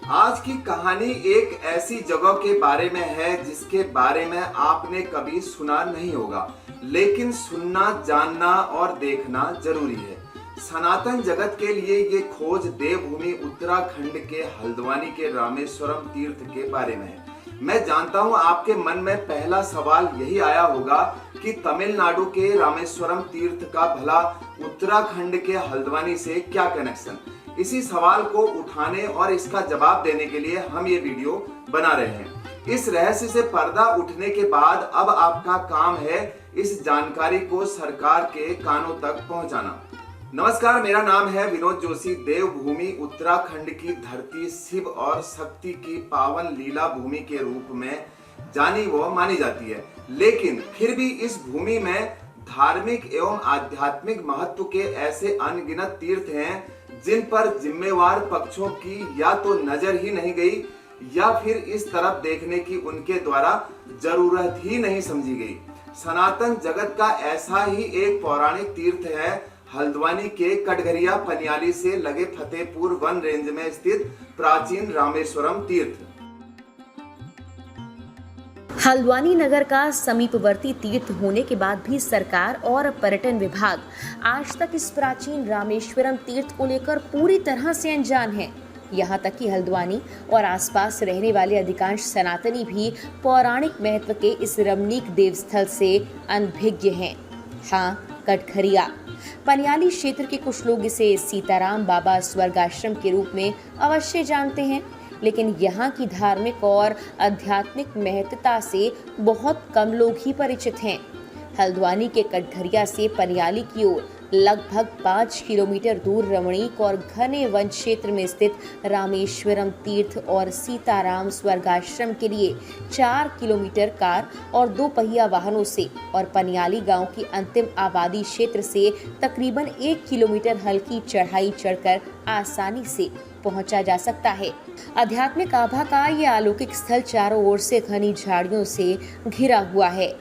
आज की कहानी एक ऐसी जगह के बारे में है जिसके बारे में आपने कभी सुना नहीं होगा, लेकिन सुनना, जानना और देखना जरूरी है। सनातन जगत के लिए ये खोज देवभूमि उत्तराखंड के हल्द्वानी के रामेश्वरम तीर्थ के बारे में है। मैं जानता हूं आपके मन में पहला सवाल यही आया होगा कि तमिलनाडु के रामेश्वरम तीर्थ का भला उत्तराखंड के हल्द्वानी से क्या कनेक्शन। इसी सवाल को उठाने और इसका जवाब देने के लिए हम ये वीडियो बना रहे हैं। इस रहस्य से पर्दा उठने के बाद अब आपका काम है इस जानकारी को सरकार के कानों तक पहुंचाना। नमस्कार, मेरा नाम है विनोद जोशी। देवभूमि उत्तराखंड की धरती शिव और शक्ति की पावन लीला भूमि के रूप में जानी व मानी जाती है, लेकिन फिर भी इस भूमि में धार्मिक एवं आध्यात्मिक महत्व के ऐसे अनगिनत तीर्थ हैं जिन पर जिम्मेवार पक्षों की या तो नजर ही नहीं गई या फिर इस तरफ देखने की उनके द्वारा जरूरत ही नहीं समझी गई। सनातन जगत का ऐसा ही एक पौराणिक तीर्थ है हल्द्वानी के कटघरिया पनियाली से लगे फतेहपुर वन रेंज में स्थित प्राचीन रामेश्वरम तीर्थ। हल्द्वानी नगर का समीपवर्ती तीर्थ होने के बाद भी सरकार और पर्यटन विभाग आज तक इस प्राचीन रामेश्वरम तीर्थ को लेकर पूरी तरह से अनजान है। यहाँ तक कि हल्द्वानी और आसपास रहने वाले अधिकांश सनातनी भी पौराणिक महत्व के इस रमणीक देवस्थल से अनभिज्ञ हैं। हाँ, कटघरिया पनियाली क्षेत्र के कुछ लोग इसे सीताराम बाबा स्वर्गाश्रम के रूप में अवश्य जानते हैं, लेकिन यहाँ की धार्मिक और आध्यात्मिक महत्ता से बहुत कम लोग ही परिचित हैं। हल्द्वानी के कटघरिया से पनियाली की ओर लगभग 5 किलोमीटर दूर रमणीक और घने वन क्षेत्र में स्थित रामेश्वरम तीर्थ और सीताराम स्वर्गाश्रम के लिए 4 किलोमीटर कार और 2 पहिया वाहनों से और पनियाली गांव की अंतिम आबादी क्षेत्र से तकरीबन 1 किलोमीटर हल्की चढ़ाई चढ़कर आसानी से पहुंचा जा सकता है। आध्यात्मिक आभा का ये अलौकिक स्थल चारों ओर से घनी झाड़ियों से घिरा हुआ है।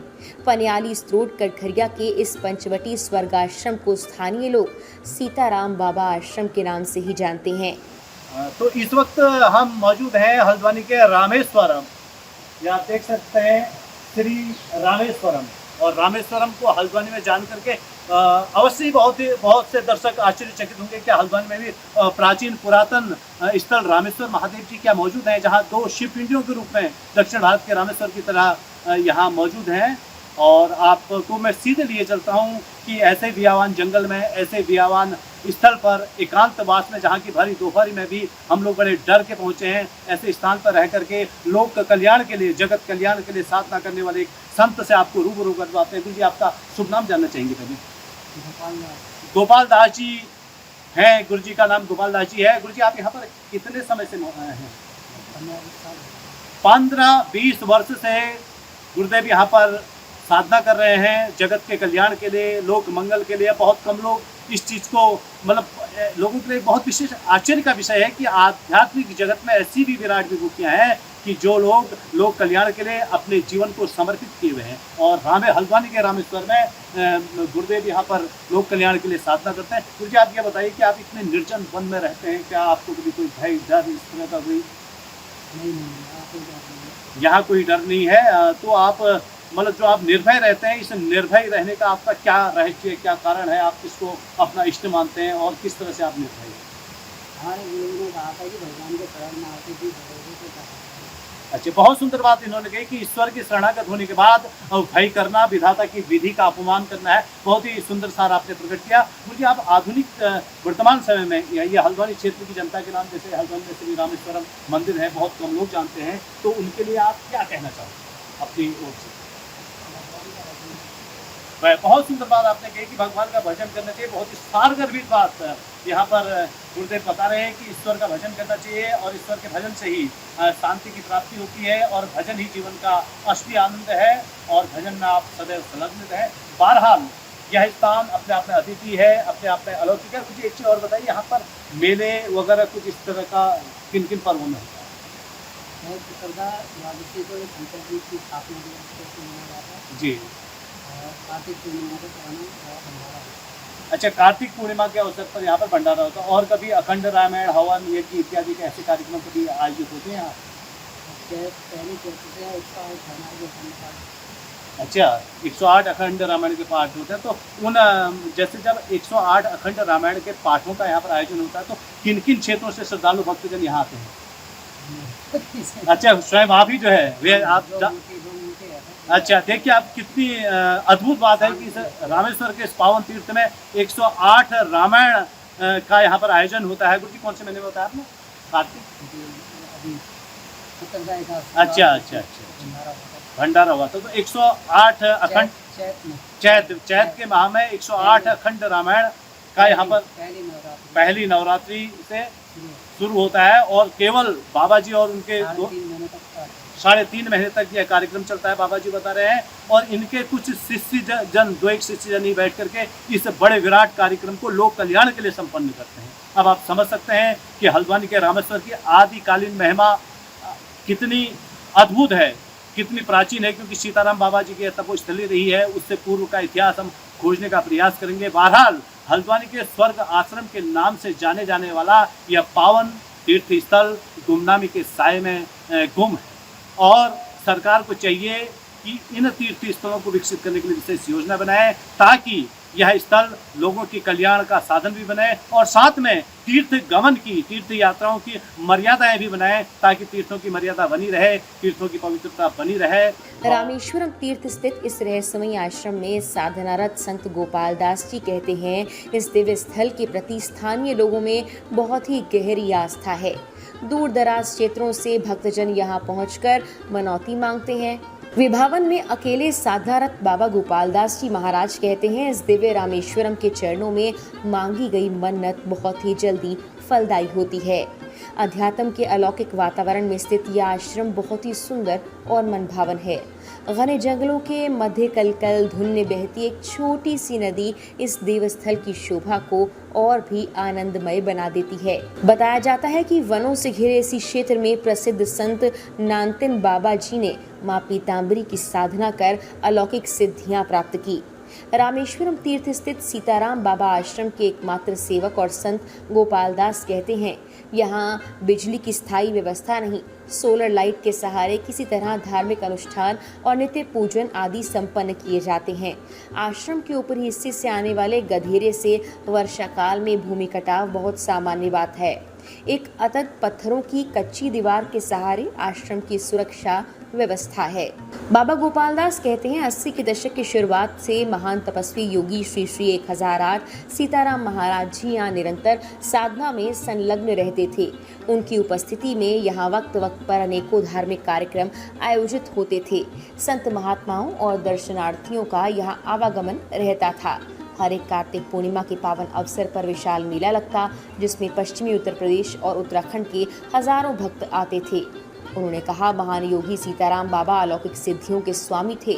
पनियाली स्त्रोत कटघरिया के इस पंचवटी स्वर्गाश्रम को स्थानीय लोग सीताराम बाबा आश्रम के नाम से ही जानते हैं। तो इस वक्त हम मौजूद हैं हल्द्वानी के रामेश्वरम। ये आप देख सकते हैं श्री रामेश्वरम, और रामेश्वरम को हल्द्वानी में जान करके अवश्य ही बहुत से दर्शक आश्चर्यचकित होंगे कि हल्द्वानी में भी प्राचीन पुरातन स्थल रामेश्वर महादेव जी क्या मौजूद हैं, जहां 2 शिव पिंडियों के रूप में दक्षिण भारत के रामेश्वर की तरह यहाँ मौजूद हैं। और आपको मैं सीधे लिए चलता हूँ कि ऐसे वियावान जंगल में, ऐसे वियावान स्थल पर एकांतवास में, जहाँ की भरी दोपहरी में भी हम लोग बड़े डर के पहुँचे हैं, ऐसे स्थान पर रह करके लोक कल्याण के लिए, जगत कल्याण के लिए साधना करने वाले एक संत से आपको रूबरू करवाते हैं। गुरु जी, आपका शुभ नाम जानना चाहेंगे कभी? गोपाल दास जी हैं, गुरु जी का नाम गोपाल दास जी है। गुरु जी, आप यहाँ पर कितने समय से हैं? 15-20 वर्ष से गुरुदेव यहाँ पर साधना कर रहे हैं जगत के कल्याण के लिए, लोक मंगल के लिए। बहुत कम लोग इस चीज़ को, मतलब लोगों के लिए बहुत विशेष आश्चर्य का विषय है कि आध्यात्मिक जगत में ऐसी भी विराट विभूतियाँ हैं कि जो लोग लोक कल्याण के लिए अपने जीवन को समर्पित किए हुए हैं। और हल्द्वानी के रामेश्वर में गुरुदेव यहाँ पर लोक कल्याण के लिए साधना करते हैं। गुरु जी, आप ये बताइए कि आप इतने निर्जन वन में रहते हैं, क्या आपको कभी कोई भय, डर इस तरह का कोई? नहीं, यहाँ कोई डर नहीं है। तो आप मतलब जो आप निर्भय रहते हैं, इस निर्भय रहने का आपका क्या रहस्य, क्या कारण है? आप किसको अपना इष्ट मानते हैं और किस तरह से आप निर्भय हैं? अच्छा, बहुत सुंदर बात इन्होंने कही कि ईश्वर की शरणागत होने के बाद भय करना, विधाता की विधि का अपमान करना है। बहुत ही सुंदर सार आपने प्रकट किया। मुझे आप आधुनिक वर्तमान समय में ये हल्द्वानी क्षेत्र की जनता के नाम, जैसे हल्द्वानी में श्री रामेश्वरम मंदिर है, बहुत कम लोग जानते हैं, तो उनके लिए आप क्या कहना चाहोगे अपनी ओर से? बहुत सुंदर बात आपने कही कि भगवान का भजन करना चाहिए। बहुत ही सारगर्भित बात यहाँ पर गुरुदेव बता रहे हैं कि ईश्वर का भजन करना चाहिए और ईश्वर के भजन से ही शांति की प्राप्ति होती है, और भजन ही जीवन का असली आनंद है, और भजन में आप सदैव संलग्न रहें। बहरहाल यह स्थान अपने आप में अद्वितीय है, अपने आप में अलौकिक है। कुछ एक चीज़ और बताइए, यहाँ पर मेले वगैरह कुछ इस तरह का किन किन पर्वों में होता है? जी, कार्तिक पूर्णिमा को पुराना भंडारा। अच्छा, कार्तिक पूर्णिमा के अवसर पर यहाँ पर भंडारा होता है और कभी अखंड रामायण हवन यज्ञ इत्यादि के ऐसे कार्यक्रम कभी आयोजित होते हैं यहाँ? पहले कहते थे 108 हमारे जो खंड अच्छा, 108 अखंड रामायण के पाठ होते हैं, तो उन जैसे जब 108 अखंड रामायण के पाठों का यहाँ पर आयोजन होता है तो किन किन क्षेत्रों से श्रद्धालु भक्तजन यहाँ आते हैं? अच्छा, स्वयं आप ही जो है वे आप अच्छा, देखिए आप कितनी अद्भुत बात है कि इस रामेश्वर के इस पावन तीर्थ में 108 रामायण का यहाँ पर आयोजन होता है। गुरु जी, कौन से महीने में होता है आपने? कार्तिक। अच्छा अच्छा अच्छा, भंडारा हुआ तो 108 अखंड चैत के माह में 108 अखंड रामायण का यहाँ पर पहली नवरात्रि से शुरू होता है और केवल बाबा जी और उनके 3.5 महीने तक यह कार्यक्रम चलता है, बाबा जी बता रहे हैं। और इनके कुछ शिष्य जन, 2-1 शिष्य जन ही बैठ करके इस बड़े विराट कार्यक्रम को लोक कल्याण के लिए संपन्न करते हैं। अब आप समझ सकते हैं कि हल्द्वानी के रामेश्वर की आदिकालीन महिमा कितनी अद्भुत है, कितनी प्राचीन है, क्योंकि सीताराम बाबा जी की तपोस्थली रही है। उससे पूर्व का इतिहास हम खोजने का प्रयास करेंगे। बहरहाल हल्द्वानी के स्वर्ग आश्रम के नाम से जाने जाने वाला यह पावन तीर्थ स्थल गुमनामी के साए में गुम है और सरकार को चाहिए कि इन तीर्थ स्थलों को विकसित करने के लिए विशेष योजना बनाए ताकि यह स्थल लोगों की कल्याण का साधन भी बने और साथ में तीर्थ गमन की, तीर्थ यात्राओं की मर्यादाएं भी बनाए ताकि तीर्थों की मर्यादा बनी रहे, तीर्थों की पवित्रता बनी रहे। रामेश्वरम तीर्थ स्थित इस रहस्यमयी आश्रम में साधनारत संत गोपाल दास जी कहते हैं, इस दिव्य स्थल के प्रति स्थानीय लोगों में बहुत ही गहरी आस्था है। दूर दराज क्षेत्रों से भक्तजन यहाँ पहुंचकर मनौती मांगते हैं। विभावन में अकेले साधनारत बाबा गोपाल दास जी महाराज कहते हैं, इस दिव्य रामेश्वरम के चरणों में मांगी गई मन्नत बहुत ही जल्दी फलदायी होती है। अध्यात्म के अलौकिक वातावरण में स्थित यह आश्रम बहुत ही सुंदर और मनभावन है। घने जंगलों के मध्य कलकल धुन में बहती एक छोटी सी नदी इस देवस्थल की शोभा को और भी आनंदमय बना देती है। बताया जाता है कि वनों से घिरे इसी क्षेत्र में प्रसिद्ध संत नानतिन बाबा जी ने मां पीताम्बरी की साधना कर अलौकिक सिद्धियां प्राप्त की। रामेश्वरम तीर्थ स्थित सीताराम बाबा आश्रम के एकमात्र सेवक और संत गोपाल दास कहते हैं, यहाँ बिजली की स्थायी व्यवस्था नहीं, सोलर लाइट के सहारे किसी तरह धार्मिक अनुष्ठान और नित्य पूजन आदि संपन्न किए जाते हैं। आश्रम के ऊपरी हिस्से से आने वाले गधेरे से वर्षा काल में भूमि कटाव बहुत सामान्य बात है। एक अतत पत्थरों की कच्ची दीवार के सहारे आश्रम की सुरक्षा व्यवस्था है। बाबा गोपाल दास कहते हैं, 80 के दशक की शुरुआत से महान तपस्वी योगी श्री श्री 1008 सीताराम महाराज जी यहाँ निरंतर साधना में संलग्न रहते थे। उनकी उपस्थिति में यहाँ वक्त वक्त पर अनेकों धार्मिक कार्यक्रम आयोजित होते थे। संत महात्माओं और दर्शनार्थियों का यहाँ आवागमन रहता था। हर एक कार्तिक पूर्णिमा के पावन अवसर पर विशाल मेला लगता, जिसमें पश्चिमी उत्तर प्रदेश और उत्तराखंड के हजारों भक्त आते थे। उन्होंने कहा, महान योगी सीताराम बाबा अलौकिक सिद्धियों के स्वामी थे।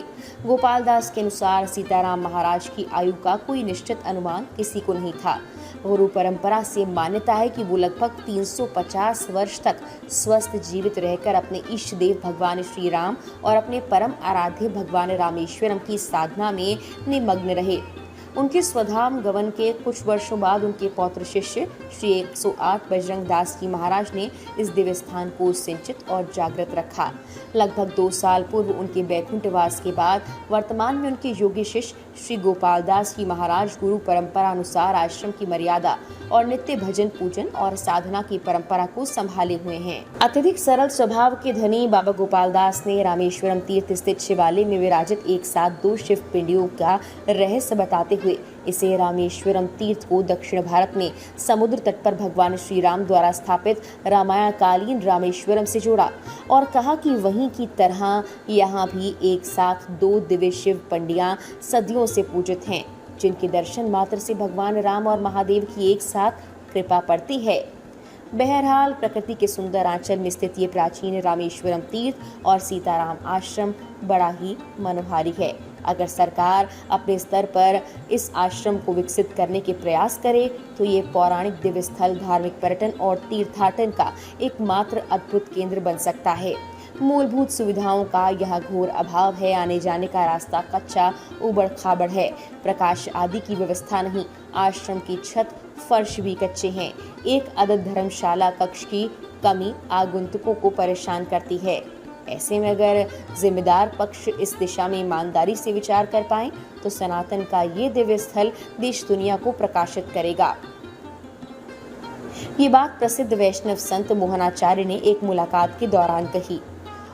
गोपाल दास के अनुसार सीताराम महाराज की आयु का कोई निश्चित अनुमान किसी को नहीं था। गुरु परंपरा से मान्यता है कि वो लगभग 350 वर्ष तक स्वस्थ जीवित रहकर अपने इष्ट देव भगवान श्री राम और अपने परम आराध्य भगवान रामेश्वरम की साधना में निमग्न रहे। उनके स्वधाम गमन के कुछ वर्षों बाद उनके पौत्र शिष्य श्री 108 बजरंग दास जी महाराज ने इस दिव्य स्थान को सिंचित और जागृत रखा। लगभग 2 साल पूर्व उनके बैकुंठवास के बाद वर्तमान में उनके योगी शिष्य श्री गोपाल दास जी महाराज गुरु परंपरा अनुसार आश्रम की मर्यादा और नित्य भजन पूजन और साधना की परंपरा को संभाले हुए हैं। अत्यधिक सरल स्वभाव के धनी बाबा गोपाल दास ने रामेश्वरम तीर्थ स्थित शिवालय में विराजित एक साथ 2 शिव पिंडियों का रहस्य बताते हुए इसे रामेश्वरम तीर्थ को दक्षिण भारत में समुद्र तट पर भगवान श्री राम द्वारा स्थापित रामायणकालीन रामेश्वरम से जोड़ा और कहा कि वहीं की तरह यहाँ भी एक साथ 2 दिव्य शिव पिंडियां सदियों से पूजित हैं, जिनके दर्शन मात्र से भगवान राम और महादेव की एक साथ कृपा पड़ती है। बहरहाल प्रकृति के सुंदर आंचल में स्थित ये प्राचीन रामेश्वरम तीर्थ और सीताराम आश्रम बड़ा ही मनोहारी है। अगर सरकार अपने स्तर पर इस आश्रम को विकसित करने के प्रयास करे तो ये पौराणिक दिव्य स्थल धार्मिक पर्यटन और तीर्थाटन का एकमात्र अद्भुत केंद्र बन सकता है। मूलभूत सुविधाओं का यह घोर अभाव है। आने जाने का रास्ता कच्चा उबड़ खाबड़ है, प्रकाश आदि की व्यवस्था नहीं, आश्रम की छत फर्श भी कच्चे हैं, एक अदद धर्मशाला कक्ष की कमी आगंतुकों को परेशान करती है। ऐसे में अगर जिम्मेदार पक्ष इस दिशा में ईमानदारी से विचार कर पाए तो सनातन का ये दिव्य स्थल देश दुनिया को प्रकाशित करेगा। ये बात प्रसिद्ध वैष्णव संत मोहनाचार्य ने एक मुलाकात के दौरान कही।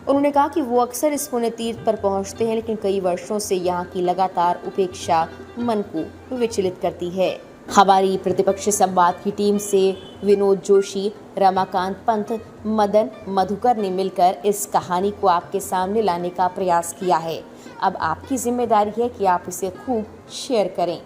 उन्होंने कहा कि वो अक्सर इस पुण्य तीर्थ पर पहुंचते हैं, लेकिन कई वर्षों से यहाँ की लगातार उपेक्षा मन को विचलित करती है। हमारी प्रतिपक्ष संवाद की टीम से विनोद जोशी, रमाकांत पंत, मदन मधुकर ने मिलकर इस कहानी को आपके सामने लाने का प्रयास किया है। अब आपकी जिम्मेदारी है कि आप इसे खूब शेयर करें।